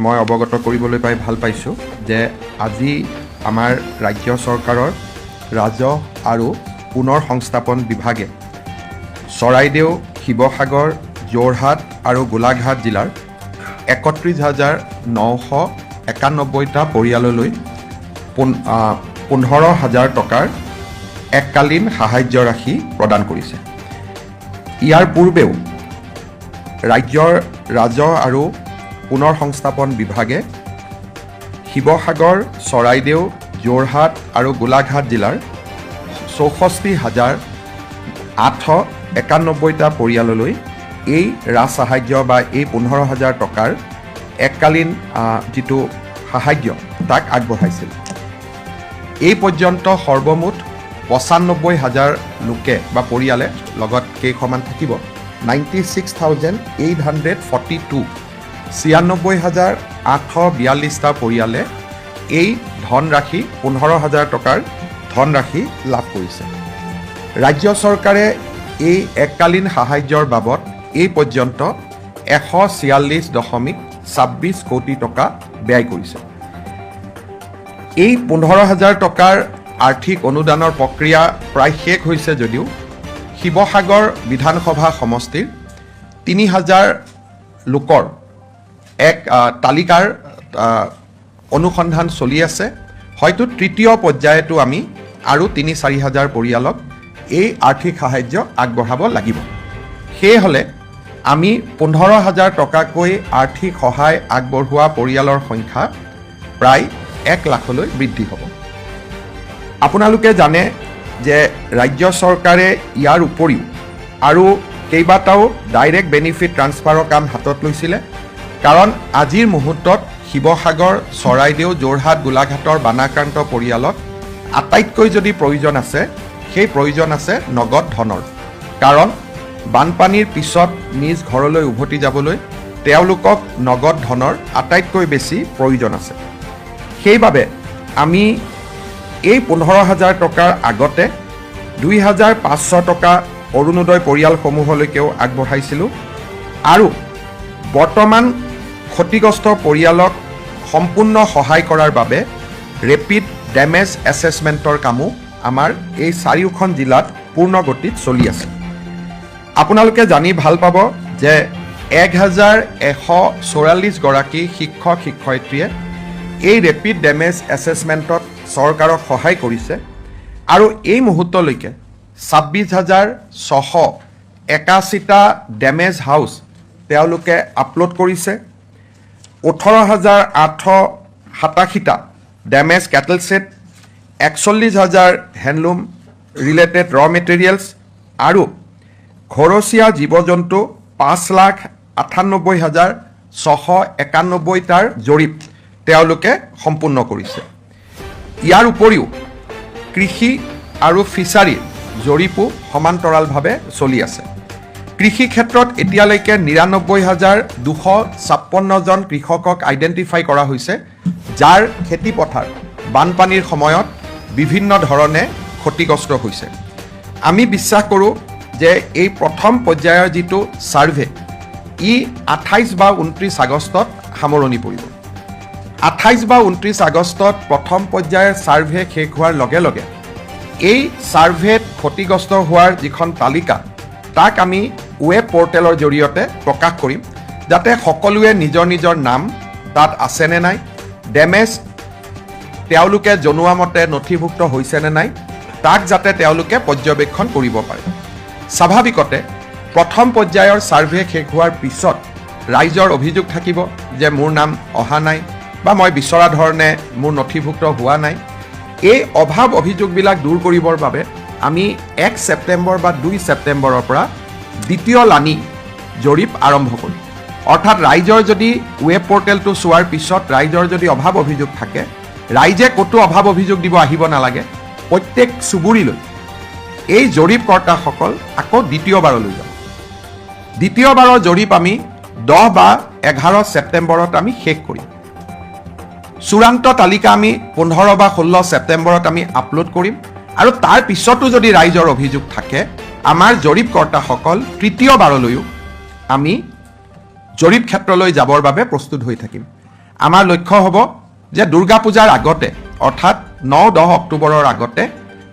মই অৱগত কৰিবলৈ পাই ভাল পাইছোঁ যে আজি আমাৰ ৰাজ্য চৰকাৰৰ ৰাজহ আৰু পুনৰ সংস্থাপন বিভাগে চৰাইদেউ, শিৱসাগৰ, যোৰহাট আৰু গোলাঘাট জিলাৰ ৩১,৯৯১টা পৰিয়াললৈ ১৫,০০০ টকাৰ এককালীন সাহায্য ৰাশি প্ৰদান কৰিছে। ইয়াৰ পূৰ্বেও ৰাজ্যৰ ৰাজহ আৰু পুনৰ সংস্থাপন বিভাগে শিৱসাগৰ, চৰাইদেউ, যোৰহাট আৰু গোলাঘাট জিলাৰ ৬৪,৮৯১টা পৰিয়াললৈ এই ৰাজ সাহায্য বা এই ১৫,০০০ টকাৰ এককালীন যিটো সাহায্য তাক আগবঢ়াইছিল। এই পৰ্যন্ত সৰ্বমুঠ ৯৫,০০০ লোকে বা পৰিয়ালে লগত কেইখনমান থাকিব 96,842 ৯৬,৮৪২টা পৰিয়ালে এই ধনৰাশি ১৫,০০০ টকাৰ ধনৰাশি লাভ কৰিছে। ৰাজ্য চৰকাৰে এই এককালীন সাহায্যৰ বাবদ এই পৰ্যন্ত ১৪৬.২৬ কোটি টকা ব্যয় কৰিছে। এই ১৫,০০০ টকাৰ আৰ্থিক অনুদানৰ প্ৰক্ৰিয়া প্ৰায় শেষ হৈছে যদিও শিৱসাগৰ বিধানসভা সমষ্টিৰ ৩,০০০ লোকৰ এক তালিকাৰ অনুসন্ধান চলি আছে। হয়তো তৃতীয় পৰ্যায়তো আমি আৰু ৩-৪ হাজাৰ পৰিয়ালক এই আৰ্থিক সাহায্য আগবঢ়াব লাগিব। সেয়েহ'লে আমি ১৫,০০০ টকাকৈ আৰ্থিক সহায় আগবঢ়োৱা পৰিয়ালৰ সংখ্যা প্ৰায় ১ লাখলৈ বৃদ্ধি হ'ব। আপোনালোকে জানে যে ৰাজ্য চৰকাৰে ইয়াৰ উপৰিও আৰু কেইবাটাও ডাইৰেক্ট বেনিফিট ট্ৰান্সফাৰৰ কাম হাতত লৈছিলে। কাৰণ আজিৰ মুহূৰ্তত শিৱসাগৰ, চৰাইদেউ, যোৰহাট, গোলাঘাটৰ বানাক্ৰান্ত পৰিয়ালত আটাইতকৈ যদি প্ৰয়োজন আছে সেই প্ৰয়োজন আছে নগদ ধনৰ। কাৰণ বানপানীৰ পিছত নিজ ঘৰলৈ উভতি যাবলৈ তেওঁলোকক নগদ ধনৰ আটাইতকৈ বেছি প্ৰয়োজন আছে। সেইবাবে আমি এই ১৫,০০০ টকাৰ আগতে ২,৫০০ টকা অৰুণোদয় পৰিয়ালসমূহলৈকেও আগবঢ়াইছিলোঁ আৰু বৰ্তমান ক্ষতিগ্ৰস্ত পৰিয়ালক সম্পূৰ্ণ সহায় কৰাৰ বাবে ৰেপিড ডেমেজ এছেছমেণ্টৰ কামো আমাৰ এই চাৰিওখন জিলাত পূৰ্ণ গতিত চলি আছে। আপোনালোকে জানি ভাল পাব যে ১,১৪৪ গৰাকী শিক্ষক শিক্ষয়িত্ৰীয়ে এই ৰেপিড ডেমেজ এছেছমেণ্টত চৰকাৰক সহায় কৰিছে আৰু এই মুহূৰ্তলৈকে ২৬,৬৮১টা ডেমেজ হাউচ তেওঁলোকে আপলোড কৰিছে। ১৮,৮৮৭টা ডেমেজ কেটেল ছেট, ৪১,০০০ হেণ্ডলুম ৰিলেটেড ৰ মেটেৰিয়েলছ আৰু ঘৰচীয়া জীৱ জন্তু ৫,৯৮,৬৯১টাৰ জৰীপ তেওঁলোকে সম্পূৰ্ণ কৰিছে। ইয়াৰ উপৰিও কৃষি আৰু ফিছাৰীৰ জৰীপো সমান্তৰালভাৱে চলি আছে। কৃষি ক্ষেত্ৰত এতিয়ালৈকে ৯৯,২৫৬জন কৃষকক আইডেণ্টিফাই কৰা হৈছে, যাৰ খেতিপথাৰ বানপানীৰ সময়ত বিভিন্ন ধৰণে ক্ষতিগ্ৰস্ত হৈছে। আমি বিশ্বাস কৰোঁ যে এই প্ৰথম পৰ্যায়ৰ যিটো ছাৰ্ভে ই ২৮ বা ২৯ আগষ্টত সামৰণি পৰিব। ২৮ বা ২৯ আগষ্টত প্ৰথম পৰ্যায়ৰ ছাৰ্ভে শেষ হোৱাৰ লগে লগে এই ছাৰ্ভেত ক্ষতিগ্ৰস্ত হোৱাৰ যিখন তালিকা তাক আমি ৱেব পৰ্টেলৰ জৰিয়তে প্ৰকাশ কৰিম, যাতে সকলোৱে নিজৰ নিজৰ নাম তাত আছেনে নাই, ডেমেজ তেওঁলোকে জনোৱা মতে নথিভুক্ত হৈছেনে নাই তাক যাতে তেওঁলোকে পৰ্যবেক্ষণ কৰিব পাৰে। স্বাভাৱিকতে প্ৰথম পৰ্যায়ৰ ছাৰ্ভে শেষ হোৱাৰ পিছত ৰাইজৰ অভিযোগ থাকিব যে মোৰ নাম অহা নাই বা মই বিচৰা ধৰণে মোৰ নথিভুক্ত হোৱা নাই। এই অভাৱ অভিযোগবিলাক দূৰ কৰিবৰ বাবে আমি ১ ছেপ্টেম্বৰ বা ২ ছেপ্টেম্বৰৰ পৰা দ্বিতীয় লানি জৰীপ আৰম্ভ কৰিম। অৰ্থাৎ ৰাইজৰ যদি ৱেব পৰ্টেলটো চোৱাৰ পিছত ৰাইজৰ যদি অভাৱ অভিযোগ থাকে, ৰাইজে ক'তো অভাৱ অভিযোগ দিব আহিব নালাগে। প্ৰত্যেক চুবুৰীলৈ এই জৰীপকৰ্তাসকল আকৌ দ্বিতীয়বাৰলৈ যাব। দ্বিতীয়বাৰৰ জৰীপ আমি ১০ বা ১১ ছেপ্টেম্বৰত আমি শেষ কৰিম। চূড়ান্ত তালিকা আমি ১৫ বা ১৬ ছেপ্টেম্বৰত আমি আপলোড কৰিম আৰু তাৰ পিছতো যদি ৰাইজৰ অভিযোগ থাকে আমাৰ জৰীপকৰ্তাসকল তৃতীয়বাৰলৈও আমি জৰীপ ক্ষেত্ৰলৈ যাবৰ বাবে প্ৰস্তুত হৈ থাকিম। আমাৰ লক্ষ্য হ'ব যে দুৰ্গা পূজাৰ আগতে অৰ্থাৎ 9-10 অক্টোবৰৰ আগতে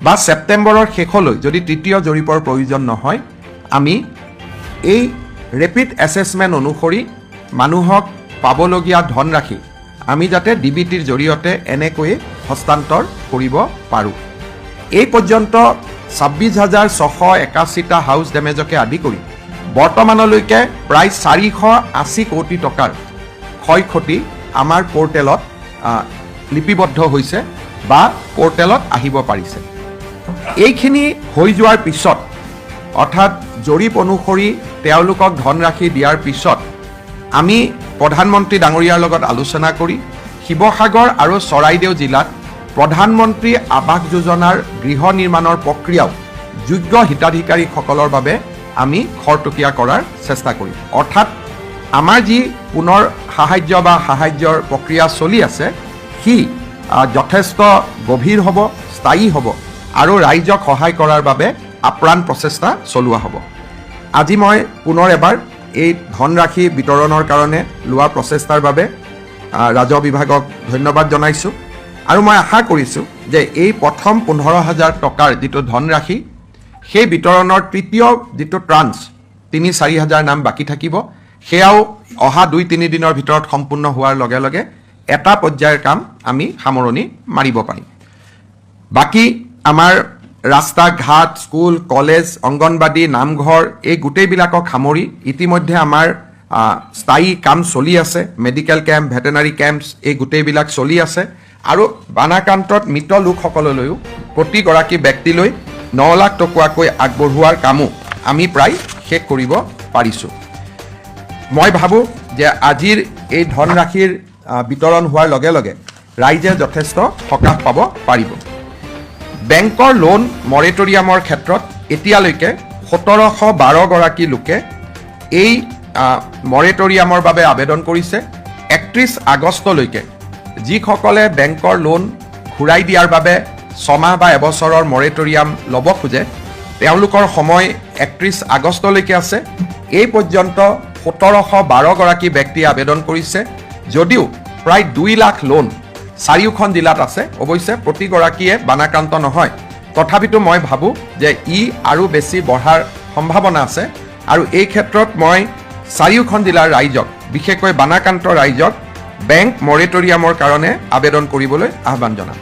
বা ছেপ্টেম্বৰৰ শেষলৈ যদি তৃতীয় জৰীপৰ প্ৰয়োজন নহয় আমি এই ৰেপিড এছেছমেণ্ট অনুসৰি মানুহক পাবলগীয়া ধনৰাশি আমি যাতে ডিবিটিৰ জৰিয়তে এনেকৈয়ে হস্তান্তৰ কৰিব পাৰোঁ। এই পৰ্যন্ত 26,681টা হাউচ ডেমেজকে আদি কৰি বৰ্তমানলৈকে প্ৰায় 480 কোটি টকাৰ ক্ষয় ক্ষতি আমাৰ পৰ্টেলত লিপিবদ্ধ হৈছে বা পৰ্টেলত আহিব পাৰিছে। এইখিনি হৈ যোৱাৰ পিছত অৰ্থাৎ জৰীপ অনুসৰি তেওঁলোকক ধনৰাশি দিয়াৰ পিছত আমি প্ৰধানমন্ত্ৰী ডাঙৰীয়াৰ লগত আলোচনা কৰি শিৱসাগৰ আৰু চৰাইদেউ জিলাত প্ৰধানমন্ত্ৰী আৱাস যোজনাৰ গৃহ নিৰ্মাণৰ প্ৰক্ৰিয়াও যোগ্য হিতাধিকাৰীসকলৰ বাবে আমি খৰতকীয়া কৰাৰ চেষ্টা কৰিম। অৰ্থাৎ আমাৰ যি পুনৰ সাহায্যৰ প্ৰক্ৰিয়া চলি আছে সি যথেষ্ট গভীৰ হ'ব, স্থায়ী হ'ব আৰু ৰাইজক সহায় কৰাৰ বাবে আপ্ৰাণ প্ৰচেষ্টা চলোৱা হ'ব। আজি মই পুনৰ এবাৰ এই ধনৰাশি বিতৰণৰ কাৰণে লোৱা প্ৰচেষ্টাৰ বাবে ৰাজহ বিভাগক ধন্যবাদ জনাইছোঁ আৰু মই আশা কৰিছোঁ যে এই প্ৰথম 15,000 টকাৰ যিটো ধনৰাশি সেই বিতৰণৰ তৃতীয় যিটো ট্ৰাঞ্চ 3-4 হাজাৰ নাম বাকী থাকিব সেয়াও অহা 2-3 দিনৰ ভিতৰত সম্পূৰ্ণ হোৱাৰ লগে লগে এটা পৰ্যায়ৰ কাম আমি সামৰণি মাৰিব পাৰিম। বাকী আমাৰ ৰাস্তা ঘাট, স্কুল, কলেজ, অংগনবাদী, নামঘৰ এই গোটেইবিলাকক সামৰি ইতিমধ্যে আমাৰ স্থায়ী কাম চলি আছে। মেডিকেল কেম্প, ভেটেনাৰী কেম্পছ এই গোটেইবিলাক চলি আছে আৰু বানাক্ৰান্তত মৃত লোকসকললৈও প্ৰতিগৰাকী ব্যক্তিলৈ 9 লাখ টকাকৈ আগবঢ়োৱাৰ কামো আমি প্ৰায় শেষ কৰিব পাৰিছোঁ। মই ভাবোঁ যে আজিৰ এই ধনৰাশিৰ বিতৰণ হোৱাৰ লগে লগে ৰাইজে যথেষ্ট সকাহ পাব পাৰিব। বেংকৰ লোন মৰেটৰিয়ামৰ ক্ষেত্ৰত এতিয়ালৈকে 1712 গৰাকী লোকে এই মৰেটৰিয়ামৰ বাবে আবেদন কৰিছে। 31 আগষ্টলৈকে যিসকলে বেংকৰ লোন ঘূৰাই দিয়াৰ বাবে 6 মাহ বা এবছৰৰ মৰেটৰিয়াম ল'ব খোজে তেওঁলোকৰ সময় 31 আগষ্টলৈকে আছে। এই পৰ্যন্ত 1712 গৰাকী ব্যক্তিয়ে আবেদন কৰিছে যদিও প্ৰায় 2 লাখ লোন 4খন জিলাত আছে। অৱশ্যে প্ৰতিগৰাকীয়ে বানাক্ৰান্ত নহয়, তথাপিতো মই ভাবোঁ যে ই আৰু বেছি বঢ়াৰ সম্ভাৱনা আছে আৰু এই ক্ষেত্ৰত মই 4খন জিলাৰ ৰাইজক বিশেষকৈ বানাক্ৰান্ত ৰাইজক বেংক মৰেটৰিয়ামৰ কাৰণে আবেদন কৰিবলৈ আহ্বান জনাম।